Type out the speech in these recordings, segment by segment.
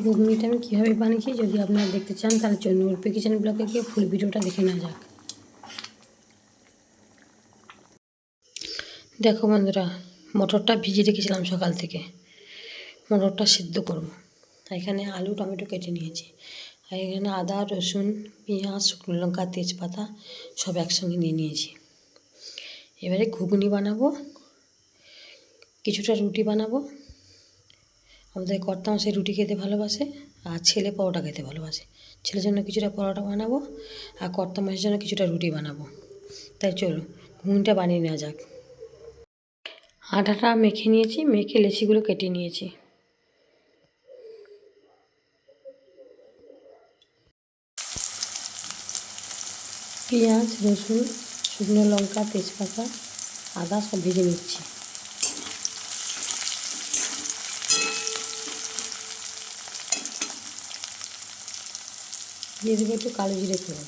ঘুগনিটা আমি কীভাবে বানিয়েছি যদি আপনারা দেখতে চান তাহলে জন্য উর্পি কিচেন ব্লগে গিয়ে ফুল ভিডিওটা দেখে নেওয়া যাক। দেখো বন্ধুরা, মটরটা ভিজিয়ে রেখেছিলাম সকাল থেকে, মটরটা সিদ্ধ করব। এখানে আলু টমেটো কেটে নিয়েছি, আর এখানে আদা রসুন পেঁয়াজ শুকনো লঙ্কা তেজপাতা সব একসঙ্গে নিয়ে নিয়েছি। এবারে ঘুগনি বানাবো, কিছুটা রুটি বানাবো। আমাদের কর্তামশাই রুটি খেতে ভালোবাসে আর ছেলে পরোটা খেতে ভালোবাসে। ছেলের জন্য কিছুটা পরোটা বানাবো আর কর্তামশাইয়ের জন্য কিছুটা রুটি বানাবো। তাই চলো ঘুগনিটা বানিয়ে নেওয়া যাক। আটাটা মেখে নিয়েছি, মেখে লেচিগুলো কেটে নিয়েছি। পেঁয়াজ রসুন শুকনো লঙ্কা তেজপাতা আদা সব ভেজে নিচ্ছি। দিয়ে দেবো একটু কালো জিরে ফোড়ন।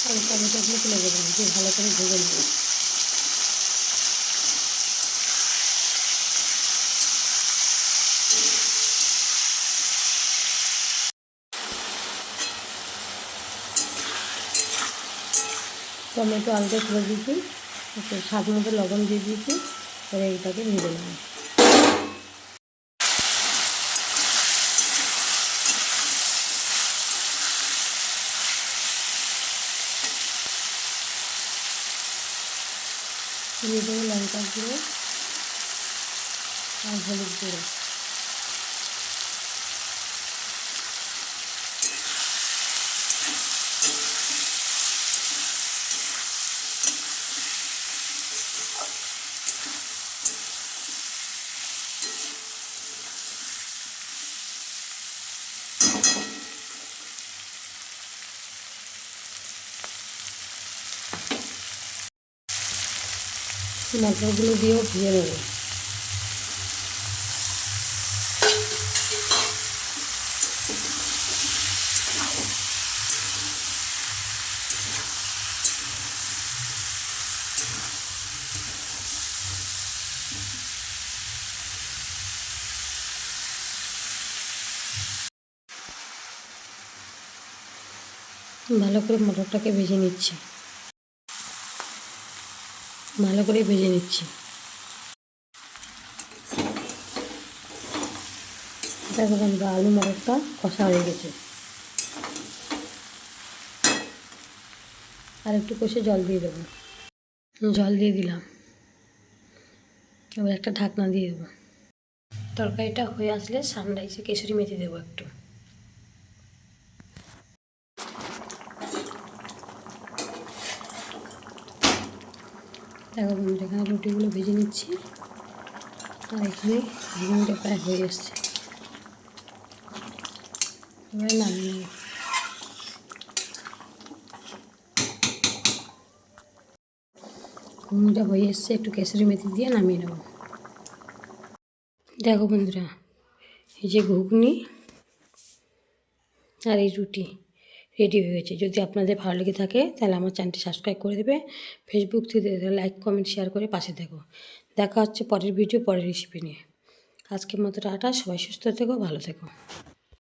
আর টমেটোগুলো তুলে দেবো, দিয়ে ভালো করে ভেজে নেব। টমেটো আলুটা তুলে দিয়েছি, স্বাদ মতো লবণ দিয়ে দিয়েছি। এবার এইটাকে ভেজে নেব। দিয়ে দেবো লঙ্কা গুঁড়ো আর হলুদ গুঁড়ো। মটরগুলো দিয়েও ভেজে নেব। ভালো করে মটরটাকে ভেজে নিচ্ছি, ভালো করে ভেজে নিচ্ছি। দেখো বন্ধুরা, আলু মটরটা কষা হয়ে গেছে। আর একটু কষে জল দিয়ে দেবো। জল দিয়ে দিলাম, এবার একটা ঢাকনা দিয়ে দেবো। তরকারিটা হয়ে আসলে সামনে এসে কেশরি মেথি দেবো একটু। দেখো বন্ধুরা, এখানে রুটিগুলো ভেজে নিচ্ছি আর এখানে ঘুগনিটা প্রায় হয়ে এসছে। এবার নামিয়ে নেব। ঘুগনিটা হয়ে এসছে, একটু কেশরি মেথি দিয়ে নামিয়ে নেব। দেখো বন্ধুরা, এই যে ঘুগনি আর এই রুটি রেডি হয়ে গেছে। যদি আপনাদের ভালো লেগে থাকে তাহলে আমার চ্যানেলটি সাবস্ক্রাইব করে দেবে, ফেসবুক থেকে লাইক কমেন্ট শেয়ার করে পাশে থেকো। দেখা হচ্ছে পরের ভিডিও পরের রেসিপি নিয়ে। আজকের মতো টাটা, সবাই সুস্থ থেকো, ভালো থেকো।